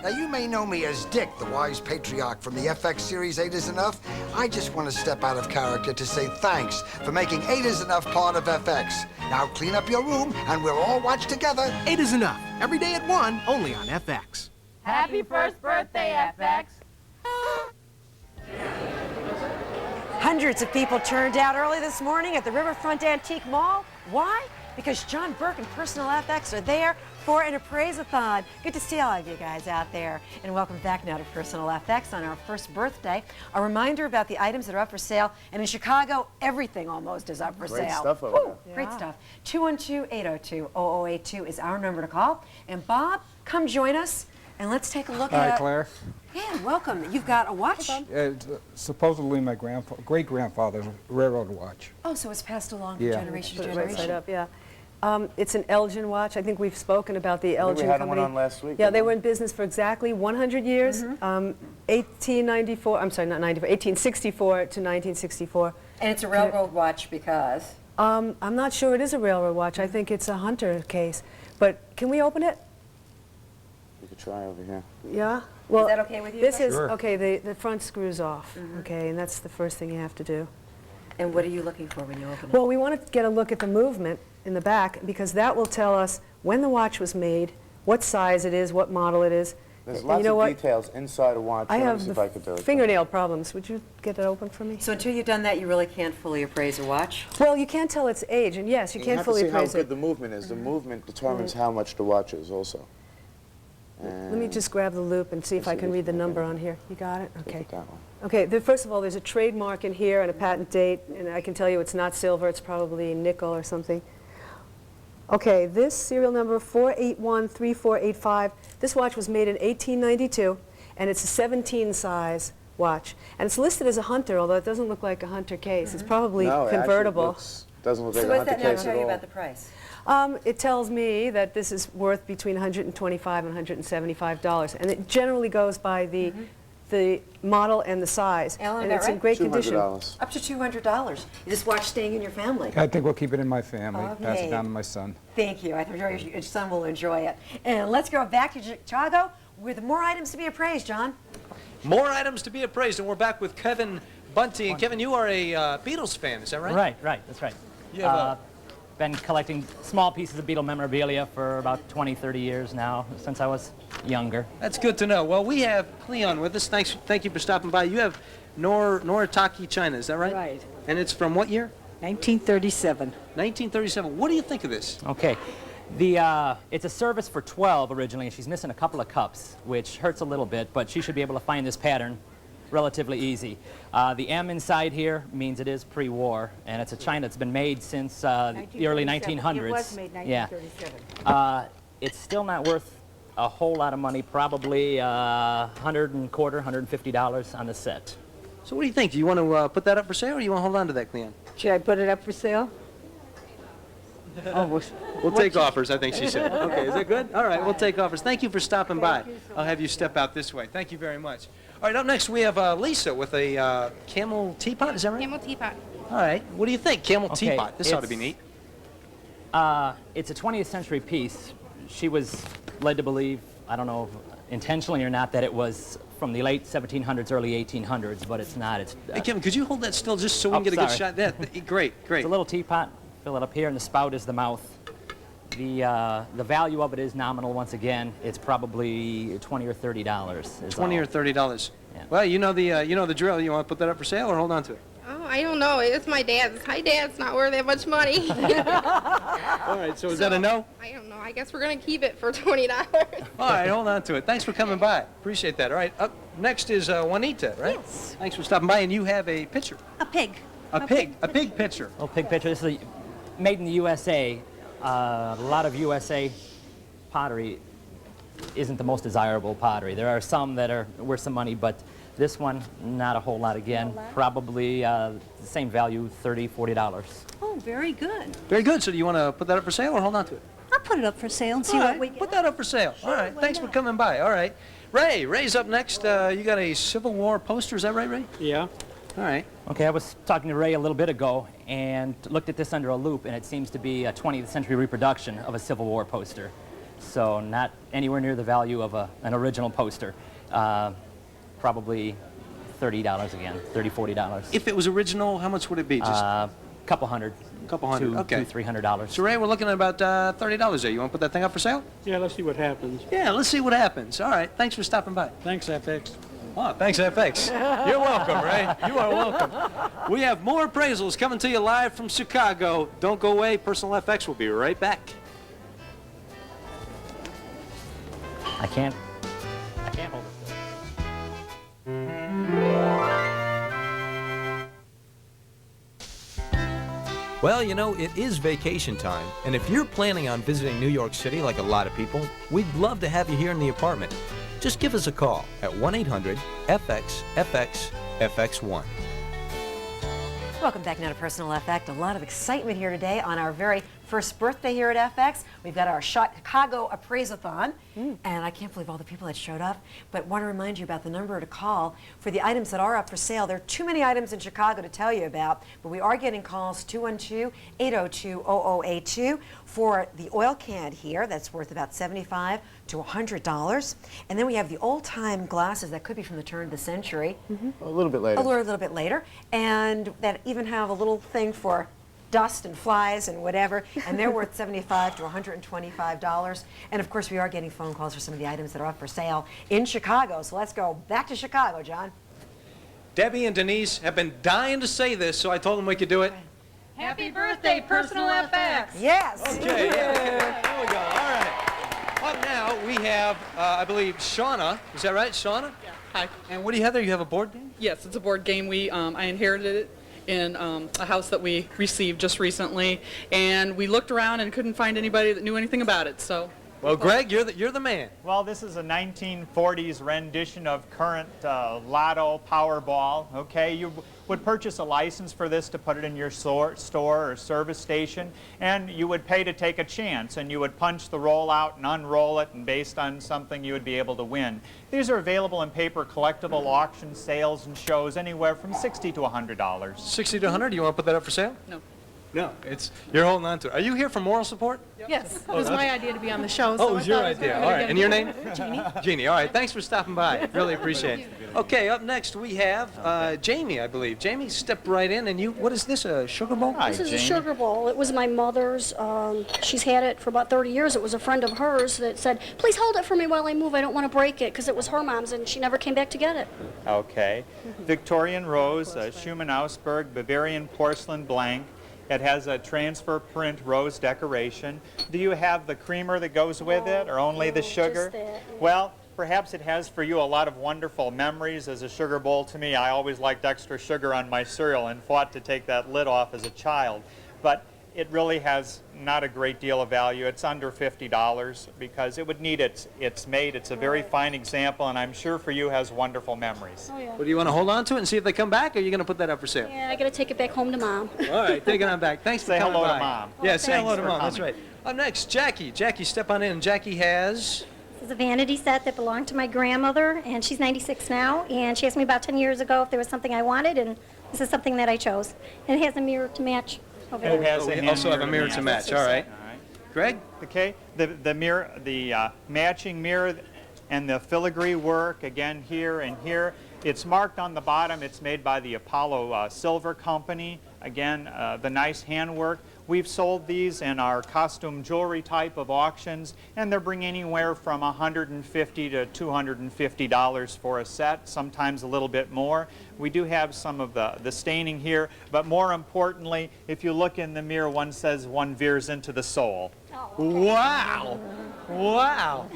Now, you may know me as Dick, the wise patriarch from the FX series 8 is Enough. I just want to step out of character to say thanks for making 8 is Enough part of FX. Now clean up your room, and we'll all watch together. 8 is Enough. Every day at 1, only on FX. Happy first birthday, FX. Hundreds of people turned out early this morning at the Riverfront Antique Mall. Why? Because John Burke and Personal FX are there for an appraise-a-thon. Good to see all of you guys out there. And welcome back now to Personal FX on our first birthday. A reminder about the items that are up for sale. And in Chicago, everything almost is up for Great sale. stuff over there. Great stuff. 212-802-0082 is our number to call. And Bob, come join us. And let's take a look at... Hi, Claire. Yeah, welcome. You've got a watch? It's supposedly my great-grandfather's railroad watch. Oh, so it's passed along from Yeah. generation to Put it right generation. side up, yeah. It's an Elgin watch. I think we've spoken about the Elgin we had company. one on last week, Yeah, didn't they we? were in business for exactly 100 years. 1894, I'm sorry, not 94, 1864 to 1964. And it's a railroad watch because? I'm not sure it is a railroad watch. I think it's a Hunter case. But can we open it? You could try over here. Yeah? Well, that okay with you, This Claire? is, Sure. okay, the front screws off, okay, and that's the first thing you have to do. And what are you looking for when you open it? Well, we want to get a look at the movement in the back because that will tell us when the watch was made, what size it is, what model it is. There's And lots you know of what? details inside a watch. I Let me have see the if I could do it. fingernail problems. Would you get it open for me? So until you've done that, you really can't fully appraise a watch? Well, you can't tell its age, and yes, you You can't have to fully see how appraise good it. the movement is. The movement determines how much the watch is also. Let me just grab the loop and see if I can read the number on here. You got it? Okay. That one. Okay, first of all, there's a trademark in here and a patent date, and I can tell you it's not silver, it's probably nickel or something. Okay, this serial number 4813485, this watch was made in 1892, and it's a 17 size watch. And it's listed as a Hunter, although it doesn't look like a Hunter case. It's probably No, it actually convertible. doesn't look So like what a does Hunter that now case tell at you all. about the price? It tells me that this is worth between $125 and $175, and it generally goes by the model and the size. Alan, and is it's that in great condition. $200. Up to $200. Is this watch staying in your family? I think we'll keep it in my family, pass Okay. it down to my son. Thank you. I think your son will enjoy it. And let's go back to Chicago with more items to be appraised, John. More items to be appraised, and we're back with Kevin Bunty. And Kevin, you are a Beatles fan, is that right? Right, that's right. You have Been collecting small pieces of Beatle memorabilia for about 20, 30 years now, since I was younger. That's good to know. Well, we have Cleon with us. Thank you for stopping by. You have Noritake China, is that right? Right. And it's from what year? 1937. 1937. What do you think of this? Okay. It's a service for 12 originally, and she's missing a couple of cups, which hurts a little bit, but she should be able to find this pattern relatively easy. The M inside here means it is pre-war, and it's a china that's been made since the early 1900s. It was made 1937. Yeah. It's still not worth a whole lot of money, probably $125, $150 on the set. So what do you think? Do you want to put that up for sale, or do you want to hold on to that, Cleon? Should I put it up for sale? We'll take offers, I think she said. Okay, is that good? All right, we'll take offers. Thank you for stopping by. I'll have you step out this way. Thank you very much. All right, up next we have Lisa with a camel teapot, is that right? Camel teapot. All right, what do you think? Camel Okay, teapot. This ought to be neat. It's a 20th century piece. She was led to believe, I don't know intentionally or not, that it was from the late 1700s, early 1800s, but it's not. It's, Hey, Kevin, could you hold that still just so we can get a good shot? Great. It's a little teapot. Fill it up here, and the spout is the mouth. The value of it is nominal. Once again, it's probably $20 or $30. $20 or $30. Well, you know the drill. You want to put that up for sale or hold on to it? Oh, I don't know. It's my dad's. My dad's not worth that much money. All right. So is that a no? I don't know. I guess we're gonna keep it for $20. All right, hold on to it. Thanks for coming by. Appreciate that. All right, up next is Juanita, right? Yes. Thanks for stopping by, and you have a picture. A pig. A pig picture. Oh, pig picture. This is made in the USA. A lot of USA pottery isn't the most desirable pottery. There are some that are worth some money, but this one, not a whole lot again. Probably the same value, $30, $40. Oh, very good. Very good. So do you want to put that up for sale or hold on to it? I'll put it up for sale and see All what right, we get. put that up for sale. All right, thanks for coming by. All right. Ray's up next. You got a Civil War poster, is that right, Ray? Yeah. All right. Okay, I was talking to Ray a little bit ago and looked at this under a loop, and it seems to be a 20th century reproduction of a Civil War poster. so not anywhere near the value of an original poster. Probably $30 again, $30, $40. If it was original, how much would it be? Just couple hundred. Couple hundred, okay. $200-$300. So Ray, we're looking at about $30 there. You want to put that thing up for sale? Yeah, let's see what happens. Yeah, let's see what happens. All right, thanks for stopping by. Thanks, FX. Oh, thanks, FX. You're welcome, Ray. You are welcome. We have more appraisals coming to you live from Chicago. Don't go away. Personal FX will be right back. I can't hold it. Well, you know, it is vacation time, and if you're planning on visiting New York City like a lot of people, we'd love to have you here in the apartment. Just give us a call at 1-800-FX-FX-FX1. Welcome back now to Personal FX. A lot of excitement here today on our very first birthday here at FX. We've got our Chicago Appraisathon, and I can't believe all the people that showed up, but want to remind you about the number to call for the items that are up for sale. There are too many items in Chicago to tell you about, but we are getting calls 212-802-0082 for the oil can here that's worth about $75 to $100. And then we have the old-time glasses that could be from the turn of the century. A little bit later. A little bit later. And that even have a little thing for dust and flies and whatever, and they're worth $75 to $125. And of course, we are getting phone calls for some of the items that are up for sale in Chicago. So let's go back to Chicago, John. Debbie and Denise have been dying to say this, so I told them we could do it. Happy birthday, Personal FX. Yes. Okay, yeah. There we go. All right. Up now, we have, I believe, Shauna. Is that right, Shauna? Yeah. Hi. And what do you have there? You have a board game? Yes, it's a board game. I inherited it in a house that we received just recently, and we looked around and couldn't find anybody that knew anything about it. So. Well, Greg, you're the man. Well, this is a 1940s rendition of current Lotto Powerball. Okay, you would purchase a license for this to put it in your store or service station, and you would pay to take a chance, and you would punch the roll out and unroll it, and based on something you would be able to win. These are available in paper collectible auction sales and shows anywhere from $60 to $100. 60 to 100. You want to put that up for sale? No. No, you're holding on to it. Are you here for moral support? Yes, it was my idea to be on the show. Oh, so it was I your thought idea. was All right. And your name? Jeannie. Jeannie. All right. Thanks for stopping by. Really appreciate it. Okay. Up next we have Jamie, I believe. Jamie, step right in. And you, what is this? A sugar bowl? This is a sugar bowl. It was my mother's. She's had it for about 30 years. It was a friend of hers that said, "Please hold it for me while I move. I don't want to break it," because it was her mom's, and she never came back to get it. Okay. Victorian Rose, Schumann-Ausberg, Bavarian Porcelain Blank. It has a transfer print rose decoration. Do you have the creamer that goes with it, or only the sugar? Just that, yeah. Well, perhaps it has for you a lot of wonderful memories as a sugar bowl to me. I always liked extra sugar on my cereal and fought to take that lid off as a child. But it really has not a great deal of value. It's under $50 because it would need its mate. It's a very fine example, and I'm sure for you has wonderful memories. Oh, yeah. Well, do you want to hold on to it and see if they come back, or are you going to put that up for sale? Yeah, I got to take it back home to Mom. All right, take it on back. Thanks for Say coming hello by. to Mom. Yeah, say hello to Thanks for Mom. That's coming. right. Up next, Jackie. Jackie, step on in. Jackie has... This is a vanity set that belonged to my grandmother, and she's 96 now, and she asked me about 10 years ago if there was something I wanted, and this is something that I chose. And it has a mirror to match over It there. has we also have a mirror to match. All right. Greg? Okay, the mirror, the matching mirror and the filigree work, again here and here. It's marked on the bottom. It's made by the Apollo Silver Company. Again, the nice handwork. We've sold these in our costume jewelry type of auctions, and they're bringing anywhere from $150 to $250 for a set, sometimes a little bit more. We do have some of the staining here, but more importantly, if you look in the mirror, one says one veers into the soul. Wow. Wow.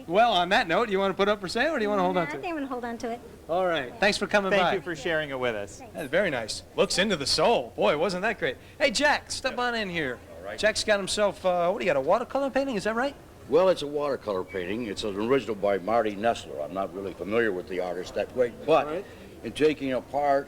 Well, on that note, do you want to put it up for sale, or do you want to hold on I to it? think I'm going to hold on to it. All right. Thanks for coming by. Thank you for sharing it with us. That's very nice. Looks into the soul. Boy, wasn't that great. Hey, Jack, step on in here. All right. Jack's got himself, what do you got, a watercolor painting? Is that right? Well, it's a watercolor painting. It's an original by Marty Nessler. I'm not really familiar with the artist that great, but in taking it apart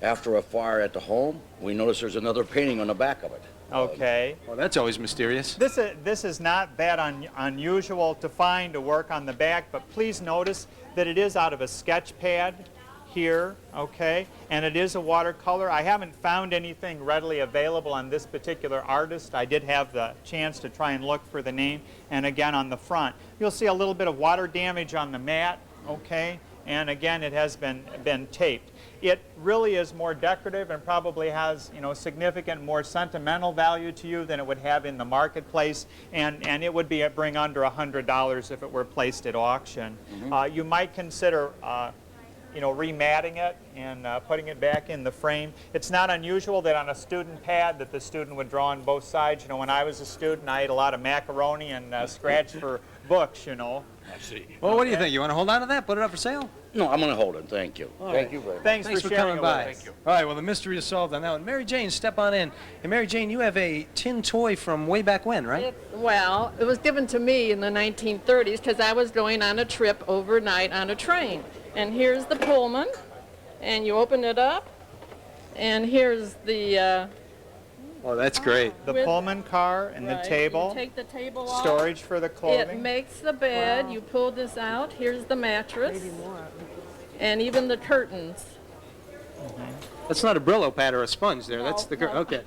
after a fire at the home, we notice there's another painting on the back of it. Okay. Well, that's always mysterious. This is not that unusual to find to work on the back, but please notice that it is out of a sketch pad here, okay? And it is a watercolor. I haven't found anything readily available on this particular artist. I did have the chance to try and look for the name. And again, on the front, you'll see a little bit of water damage on the mat, okay? And again, it has been taped. It really is more decorative and probably has, you know, significant more sentimental value to you than it would have in the marketplace, and it would bring under $100 if it were placed at auction. You might consider you know, rematting it and putting it back in the frame. It's not unusual that on a student pad that the student would draw on both sides. You know, when I was a student, I ate a lot of macaroni and scratched for books, you know. I see. Well, what do you think? You want to hold on to that? Put it up for sale? No, I'm going to hold it. Thank you. Thank you very much. Thanks for sharing coming it by. with us. Thank you. All right, well, the mystery is solved on that one. Mary Jane, step on in. And Mary Jane, you have a tin toy from way back when, right? Well, it was given to me in the 1930s because I was going on a trip overnight on a train. And here's the Pullman, and you open it up, and here's the... oh, that's great. The Pullman car and the table. You take the table off. Storage for the clothing. It makes the bed. Wow. You pull this out. Here's the mattress. Maybe more. And even the curtains. That's not a Brillo pad or a sponge there. That's the okay.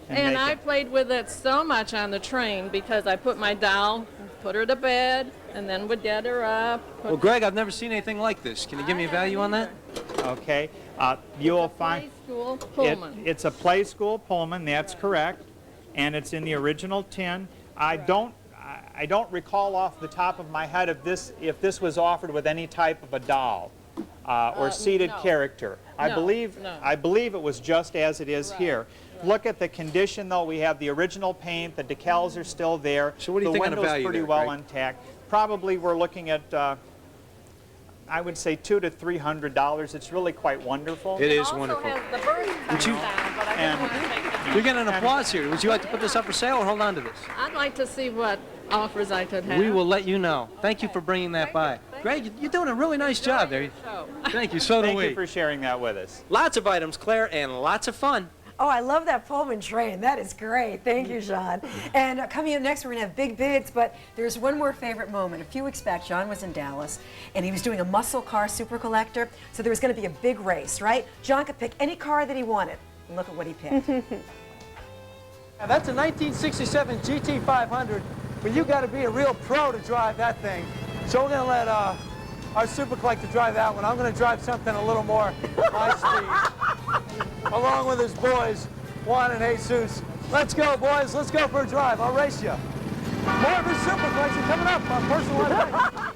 And I played with it so much on the train because I put my doll, put her to bed, and then would get her up. Well, Greg, I've never seen anything like this. Can you give me a value on that? Okay. You will find... Play School Pullman. It's a Play School Pullman, that's correct. And it's in the original tin. I don't recall off the top of my head if this was offered with any type of a doll or seated character. I believe it was just as it is here. Look at the condition, though. We have the original paint. The decals are still there. So what do you think on the value The window's pretty there, well Greg? intact. Probably we're looking at, I would say, $200 to $300. It's really quite wonderful. It is wonderful. Would you? You're getting an applause here. Would you like to put this up for sale or hold on to this? I'd like to see what offers I could have. We will let you know. Thank you for bringing that by. Greg, you're doing a really nice job there. Thank you. So do we. Thank you for sharing that with us. Lots of items, Claire, and lots of fun. Oh, I love that Pullman train. That is great. Thank you, Sean. And coming up next, we're going to have big bids, but there's one more favorite moment. A few weeks back, John was in Dallas, and he was doing a muscle car super collector, so there was going to be a big race, right? John could pick any car that he wanted. And look at what he picked. Now, that's a 1967 GT500, but you got to be a real pro to drive that thing. So we're going to let our super collector drive that one. I'm going to drive something a little more high speed, along with his boys, Juan and Jesus. Let's go, boys. Let's go for a drive. I'll race you. More of his super collection coming up on Personal FX.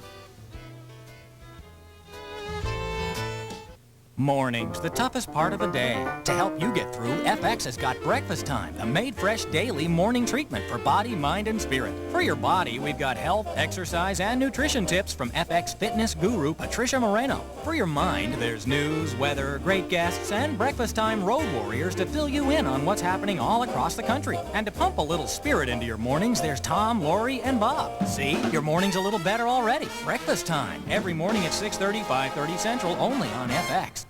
Mornings, the toughest part of the day. To help you get through, FX has got Breakfast Time, the made fresh daily morning treatment for body, mind, and spirit. For your body, we've got health, exercise, and nutrition tips from FX fitness guru Patricia Moreno. For your mind, there's news, weather, great guests, and Breakfast Time road warriors to fill you in on what's happening all across the country. And to pump a little spirit into your mornings, there's Tom, Lori, and Bob. See, your morning's a little better already. Breakfast Time, every morning at 6:30, 5:30 Central, only on FX.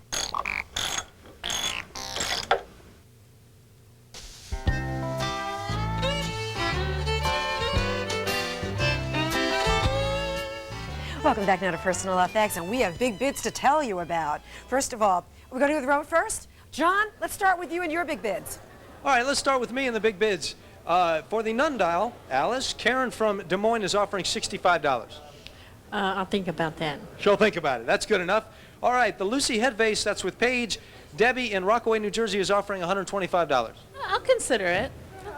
Welcome back now to Personal FX, and we have big bids to tell you about. First of all, we're going to go to the road first. John, let's start with you and your big bids. All right, let's start with me and the big bids. For the Nundial, Alice, Karen from Des Moines is offering $65. I'll think about that. She'll think about it. That's good enough. All right, the Lucy head vase, that's with Paige. Debbie in Rockaway, New Jersey is offering $125. I'll consider it.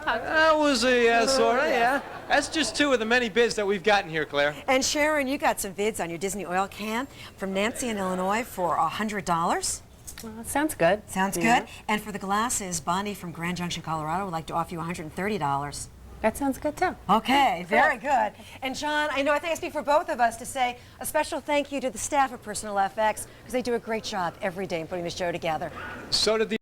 That was a yes, sort of, yeah. That's just two of the many bids that we've gotten here, Claire. And Sharon, you got some bids on your Disney oil can from Nancy in Illinois for $100. Well, that sounds good. Sounds good. And for the glasses, Bonnie from Grand Junction, Colorado would like to offer you $130. That sounds good too. Okay, very good. And John, I think I speak for both of us to say a special thank you to the staff of Personal FX because they do a great job every day in putting the show together. So did the